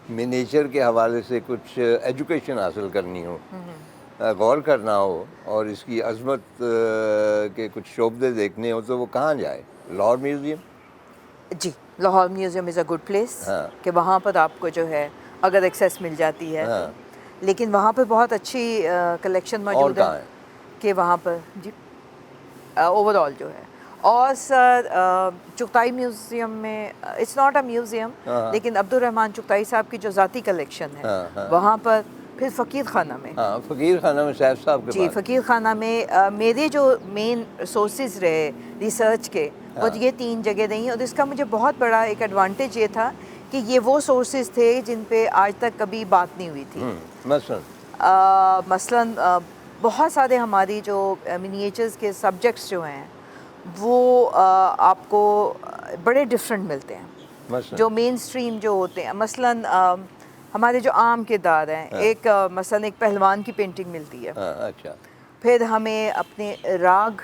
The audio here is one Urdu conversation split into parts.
منیچر کے حوالے سے کچھ ایجوکیشن حاصل کرنی ہو، غور کرنا ہو اور اس کی عظمت کے کچھ شعبے دیکھنے ہو تو وہ کہاں جائے؟ لاہور میوزیم؟ جی، Lahore museum is a good place ہاں کہ وہاں پر آپ کو جو ہے اگر ایکسیس مل جاتی ہے تو، ہاں، لیکن وہاں پہ بہت اچھی کلیکشن اور موجود ہے کہاں ہے؟ کہ وہاں پر جی اوور آل جو ہے. اور سر چغتائی میوزیم میں اٹس ناٹ اے میوزیم، ہاں لیکن عبد الرحمن چغتائی صاحب کی جو ذاتی کلیکشن ہے ہاں ہاں وہاں پر. پھر فقیر خانہ میں، ہاں، فقیر خانہ میں صاحب صاحب کے جی پاس. فقیر خانہ میں میرے جو مین سورسز رہے ریسرچ کے وہ ہاں یہ 3 جگہ رہی، اور اس کا مجھے بہت بڑا ایک ایڈوانٹیج یہ تھا کہ یہ وہ سورسز تھے جن پہ آج تک کبھی بات نہیں ہوئی تھی. مثلا مثلاً بہت سارے ہماری جو منییچرز کے سبجیکٹس جو ہیں وہ آپ کو بڑے ڈفرینٹ ملتے ہیں مثلا جو مین اسٹریم جو ہوتے ہیں. مثلاً ہمارے جو عام کردار ہیں، ہاں ایک مثلاً ایک پہلوان کی پینٹنگ ملتی ہے. ہاں اچھا پھر ہمیں اپنے راگ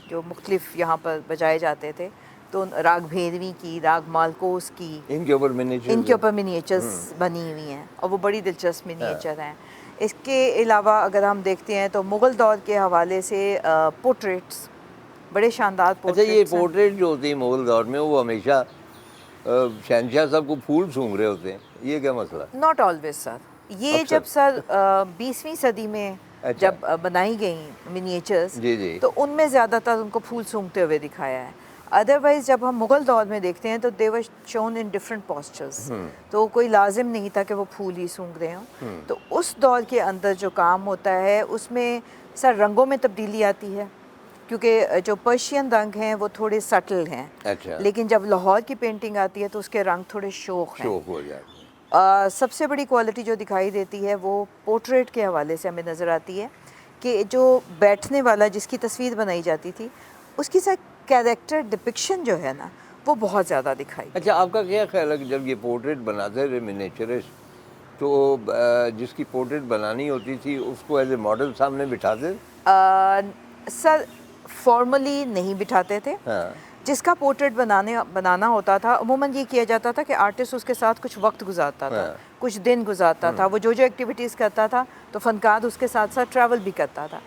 جو مختلف یہاں پر بجائے جاتے تھے تو راگ بھیروی کی، راگ مالکوس کی، ان کے اوپر ان منیچرز کے ہیں. اوپر منییچرز بنی ہوئی ہیں اور وہ بڑی دلچسپ ہاں منییچر ہیں. اس کے علاوہ اگر ہم دیکھتے ہیں تو مغل دور کے حوالے سے پورٹریٹس، بڑے شاندار اچھا، یہ پورٹریٹس ہیں. پورٹریٹ جو ہوتی ہے مغل دور میں وہ ہمیشہ شہنشاہ صاحب کو پھول سونگ رہے ہوتے ہیں، یہ کیا مسئلہ؟ ناٹ آلویز سر. یہ اکثر. جب سر 20ویں صدی میں اچھا جب بنائی گئیں منییچرز جی جی تو ان میں زیادہ تر ان کو پھول سونگتے ہوئے دکھایا ہے. ادروائز جب ہم مغل دور میں دیکھتے ہیں تو دے ور شون ان ڈفرینٹ پوسچرز، تو کوئی لازم نہیں تھا کہ وہ پھول ہی سونگ رہے ہوں. تو اس دور کے اندر جو کام ہوتا ہے اس میں سر رنگوں میں تبدیلی آتی ہے، کیونکہ جو پرشین رنگ ہیں وہ تھوڑے سٹل ہیں، اچھا لیکن جب لاہور کی پینٹنگ آتی ہے تو اس کے رنگ تھوڑے شوخ ہیں. شوق ہو جاتا ہے. سب سے بڑی کوالٹی جو دکھائی دیتی ہے وہ پورٹریٹ کے حوالے سے ہمیں نظر آتی ہے کہ جو بیٹھنے والا جس کی تصویر بنائی جاتی تھی اس کی سر کیریکٹر ڈپکشن جو ہے نا وہ بہت زیادہ دکھائی دی. اچھا، آپ کا کیا خیال ہے کہ جب یہ پورٹریٹ بناتے تھے منیچرسٹ تو جس کی پورٹریٹ بنانی ہوتی تھی اس کو ایز اے ماڈل سامنے بٹھاتے تھے؟ سر فارملی نہیں بٹھاتے تھے. ہاں جس کا پورٹریٹ بنانا ہوتا تھا عموماً یہ کیا جاتا تھا کہ آرٹسٹ اس کے ساتھ کچھ وقت گزارتا تھا، ہاں کچھ دن گزارتا تھا، وہ جو ایکٹیویٹیز کرتا تھا تو فنکار اس کے ساتھ ساتھ ٹریول بھی کرتا تھا.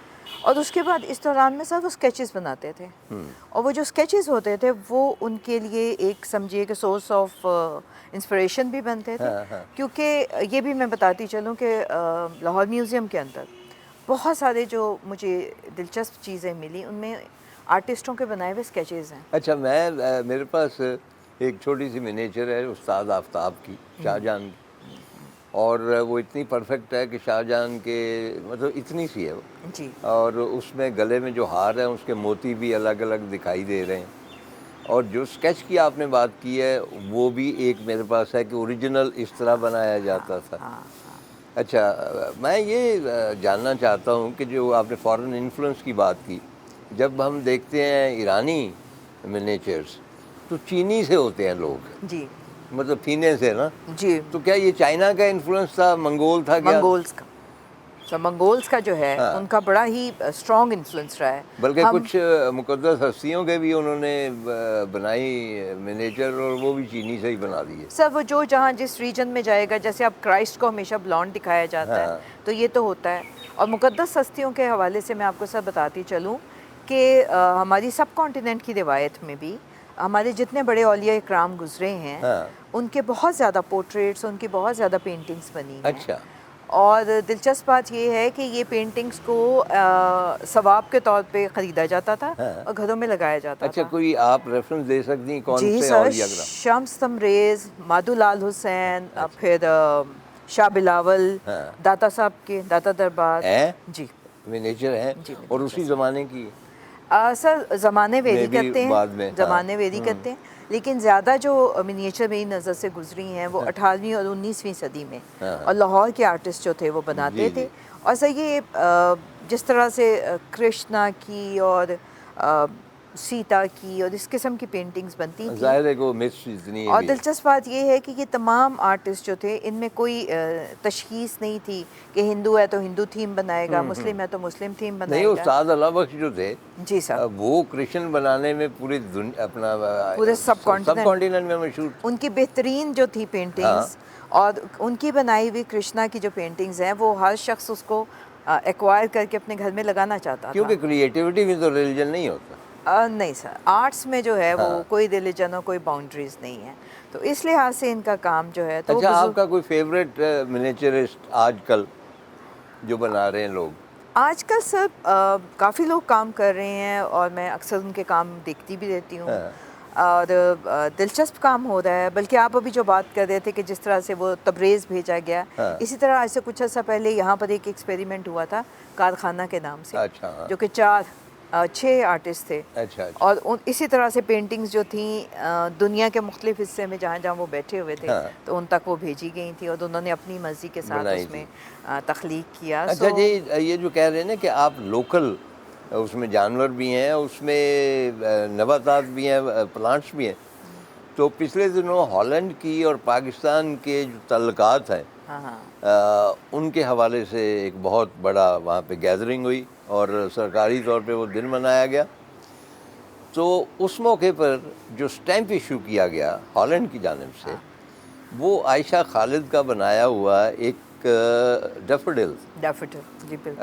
اور اس کے بعد اس دوران میں سر وہ اسکیچز بناتے تھے، اور وہ جو اسکیچز ہوتے تھے وہ ان کے لیے ایک سمجھیے کہ سورس آف انسپریشن بھی بنتے تھے. ہاں ہاں کیونکہ یہ بھی میں بتاتی چلوں کہ لاہور میوزیم کے اندر بہت سارے جو مجھے دلچسپ چیزیں ملی ان میں آرٹسٹوں کے بنائے ہوئے اسکیچز ہیں. اچھا، میرے پاس ایک چھوٹی سی منیچر ہے استاد آفتاب کی، شاہ جہاں کی، اور وہ اتنی پرفیکٹ ہے کہ شاہ جہاں کے مطلب اتنی سی ہے وہ، جی اور اس میں گلے میں جو ہار ہیں اس کے موتی بھی الگ الگ دکھائی دے رہے ہیں. اور جو اسکیچ کی آپ نے بات کی ہے وہ بھی ایک میرے پاس ہے کہ اوریجنل اس طرح بنایا جاتا تھا. ہاں ہاں اچھا، میں یہ جاننا چاہتا ہوں کہ جو آپ نے فارن انفلوئنس کی بات کی، جب ہم دیکھتے ہیں ایرانی منیچرز تو چینی سے ہوتے ہیں لوگ، جی مطلب پینے سے نا. جی تو کیا یہ چائنا کا انفلوئنس تھا، منگول تھا کیا؟ منگولز کا. تو منگولز کا جو ہے ہاں، ان کا بڑا ہی اسٹرانگ انفلوئنس رہا ہے. بلکہ ہم کچھ مقدس ہستیوں کے بھی انہوں نے بنائی منیچر اور وہ بھی چینی سے ہی بنا دیے. سر وہ جو جہاں جس ریجن میں جائے گا، جیسے اب کرائسٹ کو ہمیشہ بلانڈ دکھایا جاتا ہے ہاں تو یہ تو ہوتا ہے. اور مقدس ہستیوں کے حوالے سے میں آپ کو سر بتاتی چلوں کہ ہماری سب کانٹیننٹ کی روایت میں بھی ہمارے جتنے بڑے اولیاء اکرام گزرے ہیں ہاں ان کے بہت زیادہ پورٹریٹس، ان کی بہت زیادہ پینٹنگز بنی ہیں. اچھا اور دلچسپ بات یہ ہے کہ یہ پینٹنگز کو ثواب کے طور پہ خریدا جاتا تھا ہاں. اور گھروں میں لگایا جاتا اچھا، تھا. کوئی آپ ریفرنس دے سکتی ہیں کون جی سے سر، اولیاء کرام؟ شمس تبریز، مادھو لال حسین، اچھا پھر شاہ بلاول، ہاں داتا صاحب کے داتا دربار. ہیں جی منیچر ہیں جی اور اسی منیچرس زمانے کی سر زمانے میں ویری بھی کرتے ہیں، بعد میں. ہاں زمانے ویری کرتے ہیں، لیکن زیادہ جو منیچر میری نظر سے گزری ہیں وہ 18ویں اور 19ویں صدی میں، ہاں اور لاہور کے آرٹسٹ جو تھے وہ بناتے جی تھے. جی اور سر یہ جس طرح سے کرشنا کی اور سیتا کی اور اس قسم کی پینٹنگز بنتی تھیں. ظاہر ہے کہ وہ مس اتنی اور بھی ہے. دلچسپ بات یہ ہے کہ یہ تمام آرٹسٹ جو تھے ان میں کوئی تشخیص نہیں تھی کہ ہندو ہے تو ہندو تھیم بنائے گا، مسلم ہے تو مسلم تھیم نہیں، بنائے گا. استاد اللہ بخش جو تھے جی سر، وہ کرشن بنانے میں پوری اپنا پورے سب سب کانٹیننٹ کانٹیننٹ میں مشہور تھے. ان کی بہترین جو تھی ہاں پینٹنگز اور ان کی بنائی ہوئی کرشنا کی جو پینٹنگز ہیں وہ ہر شخص اس کو ایکوائر کر کے اپنے گھر میں لگانا چاہتا تھا. کیونکہ کریٹیوٹی میں تو ریلیجن نہیں ہوتا. نہیں سر، آرٹس میں جو ہے وہ کوئی ریلیجن اور کوئی باؤنڈریز نہیں ہے، تو اس لحاظ سے ان کا کام جو ہے. تو اچھا، آپ کا کوئی فیوریٹ منیچرسٹ آج کل جو بنا رہے ہیں لوگ؟ آج کل سر کافی لوگ کام کر رہے ہیں اور میں اکثر ان کے کام دیکھتی بھی رہتی ہوں، اور دلچسپ کام ہو رہا ہے. بلکہ آپ ابھی جو بات کر رہے تھے کہ جس طرح سے وہ تبریز بھیجا گیا، اسی طرح آج سے کچھ عرصہ پہلے یہاں پر ایک ایکسپیریمنٹ ہوا تھا کارخانہ کے نام سے، جو کہ 6 آرٹسٹ تھے. اور اسی طرح سے پینٹنگز جو تھیں دنیا کے مختلف حصے میں جہاں جہاں وہ بیٹھے ہوئے تھے تو ان تک وہ بھیجی گئی تھیں، اور انہوں نے اپنی مرضی کے ساتھ اس میں تخلیق کیا. اچھا جی، یہ جو کہہ رہے ہیں نا کہ آپ لوکل، اس میں جانور بھی ہیں، اس میں نباتات بھی ہیں، پلانٹس بھی ہیں، تو پچھلے دنوں ہالینڈ کی اور پاکستان کے جو تعلقات ہیں ان کے حوالے سے ایک بہت بڑا وہاں پہ گیدرنگ ہوئی اور سرکاری طور پہ وہ دن منایا گیا. تو اس موقع پر جو سٹیمپ ایشو کیا گیا ہالینڈ کی جانب سے، وہ عائشہ خالد کا بنایا ہوا ایک ڈیفوڈل. جی بالکل.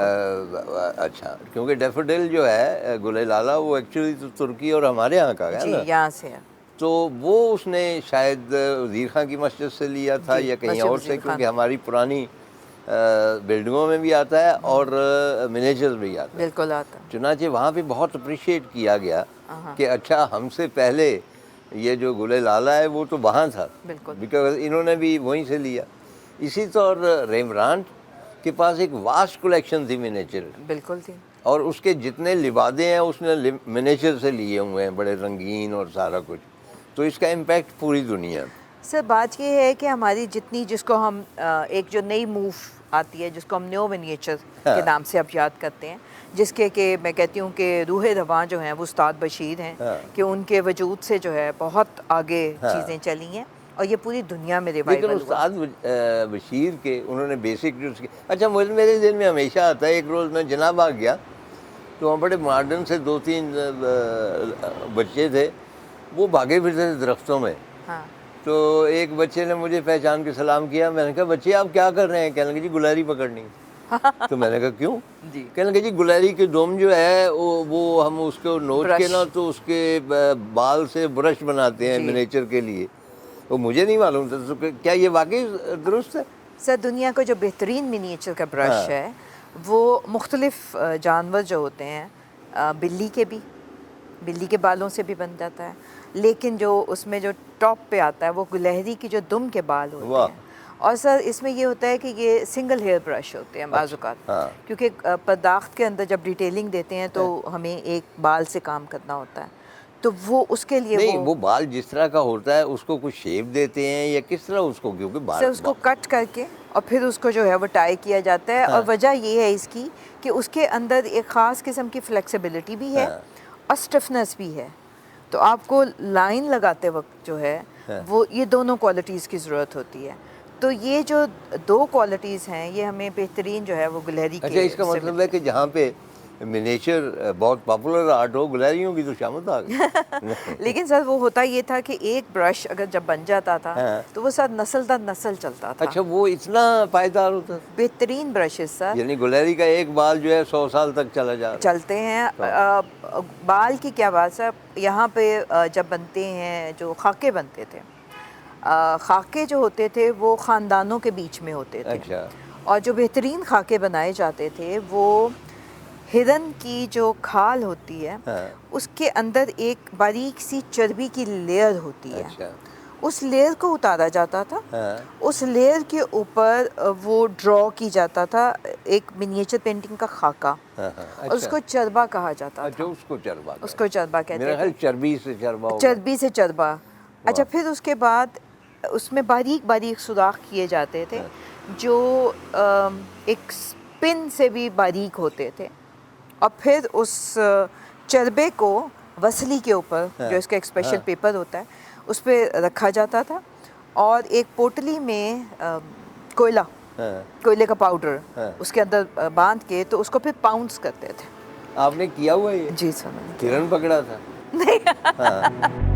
اچھا، کیونکہ ڈیفوڈل جو ہے گلے لالا وہ ایکچولی تو ترکی اور ہمارے یہاں کا ہے نا، یہاں سے ہے. تو وہ اس نے شاید وزیر خان کی مسجد سے لیا تھا یا کہیں اور سے، کیونکہ ہماری پرانی بلڈنگوں میں بھی آتا ہے اور منیچر بھی آتا ہے. بالکل آتا. چنانچہ وہاں پہ بہت اپریشیٹ کیا گیا کہ اچھا ہم سے پہلے یہ جو گلے لالا ہے وہ تو وہاں تھا، بیکاز انہوں نے بھی وہیں سے لیا. اسی طور ریمبرانٹ کے پاس ایک واسٹ کلیکشن تھی منیچر. بالکل تھی. اور اس کے جتنے لبادے ہیں اس نے منیچر سے لیے ہوئے ہیں، بڑے رنگین اور سارا کچھ. تو اس کا امپیکٹ پوری دنیا. سر بات یہ ہے کہ ہماری جتنی، جس کو ہم ایک جو نئی موو آتی ہے جس کو ہم نیو منیچر کے نام سے اب یاد کرتے ہیں، جس کے کہ میں کہتی ہوں کہ روح رواں جو ہیں وہ استاد بشیر ہیں، کہ ان کے وجود سے جو ہے بہت آگے چیزیں چلی ہیں اور یہ پوری دنیا میں ریوائول ہوا. لیکن استاد بشیر کے انہوں نے بیسک جو اچھا میرے ذہن میں ہمیشہ آتا ہے. ایک روز میں جناب آ گیا تو وہاں بڑے ماڈرن سے 2-3 بچے تھے، وہ بھاگے پھرتے تھے درختوں میں. تو ایک بچے نے مجھے پہچان کے سلام کیا. میں نے کہا بچے آپ کیا کر رہے ہیں؟ کہنے لگے جی گلہری پکڑنی. تو میں نے کہا کیوں؟ کہنے لگے جی گلہری کے دوم جو ہے وہ ہم اس کو نوچ کے نا تو اس کے بال سے برش بناتے ہیں منیچر کے لیے. وہ مجھے نہیں معلوم تھا. تو کیا یہ واقعی درست ہے؟ سر دنیا کا جو بہترین منیچر کا برش ہے وہ مختلف جانور جو ہوتے ہیں، بلی کے بالوں سے بھی بن جاتا ہے، لیکن جو اس میں جو ٹاپ پہ آتا ہے وہ گلہری کی جو دم کے بال ہوتے ہیں. اور سر اس میں یہ ہوتا ہے کہ یہ سنگل ہیئر برش ہوتے ہیں بعض اوقات، کیونکہ پرداخت کے اندر جب ڈیٹیلنگ دیتے ہیں تو ہمیں ایک بال سے کام کرنا ہوتا ہے. تو وہ اس کے لیے نہیں، وہ بال جس طرح کا ہوتا ہے اس کو کچھ شیپ دیتے ہیں یا کس طرح اس کو؟ کیونکہ بال اس کو کٹ کر کے اور پھر اس کو جو ہے وہ ٹائی کیا جاتا ہے. اور وجہ یہ ہے اس کی کہ اس کے اندر ایک خاص قسم کی فلیکسیبلٹی بھی ہے اور اسٹفنس بھی ہے. تو آپ کو لائن لگاتے وقت جو ہے وہ یہ دونوں کوالٹیز کی ضرورت ہوتی ہے. تو یہ جو 2 کوالٹیز ہیں یہ ہمیں بہترین جو ہے وہ گلہری کے. اچھا، اس کا مطلب ہے کہ جہاں پہ منیچر بہت پاپولر آرٹ ہو، گلہریوں کی تو شامت آ گئی. لیکن سر وہ ہوتا یہ تھا کہ ایک برش اگر جب بن جاتا تھا تو وہ سر نسل در نسل چلتا تھا. اچھا، وہ اتنا پائیدار ہوتا تھا؟ بہترین برشز سر، یعنی گلہری کا ایک بال جو ہے 100 سال تک چلتے ہیں. بال کی کیا بات سر، یہاں پہ جب بنتے ہیں جو خاکے بنتے تھے، خاکے جو ہوتے تھے وہ خاندانوں کے بیچ میں ہوتے تھے. اچھا. اور جو بہترین خاکے بنائے جاتے تھے وہ ہرن کی جو کھال ہوتی ہے اس کے اندر ایک باریک سی چربی کی لیئر ہوتی ہے. اس لیئر کو اتارا جاتا تھا، اس لیئر کے اوپر وہ ڈرا کی جاتا تھا ایک منیچر پینٹنگ کا خاکہ، اور اس کو چربا کہا جاتا تھا. اس کو چربا کہتے ہیں، چربی سے چربا. اچھا، پھر اس کے بعد اس میں باریک باریک سوراخ کیے جاتے تھے جو ایک پن سے بھی باریک ہوتے تھے، اور پھر اس چربے کو وصلی کے اوپر جو اس کا ایک اسپیشل پیپر ہوتا ہے اس پہ رکھا جاتا تھا، اور ایک پوٹلی میں کوئلے کا پاؤڈر اس کے اندر باندھ کے تو اس کو پھر پاؤنڈز کرتے تھے. آپ نے کیا ہوا ہے؟ جی سر. ہرن پکڑا تھا؟ نہیں.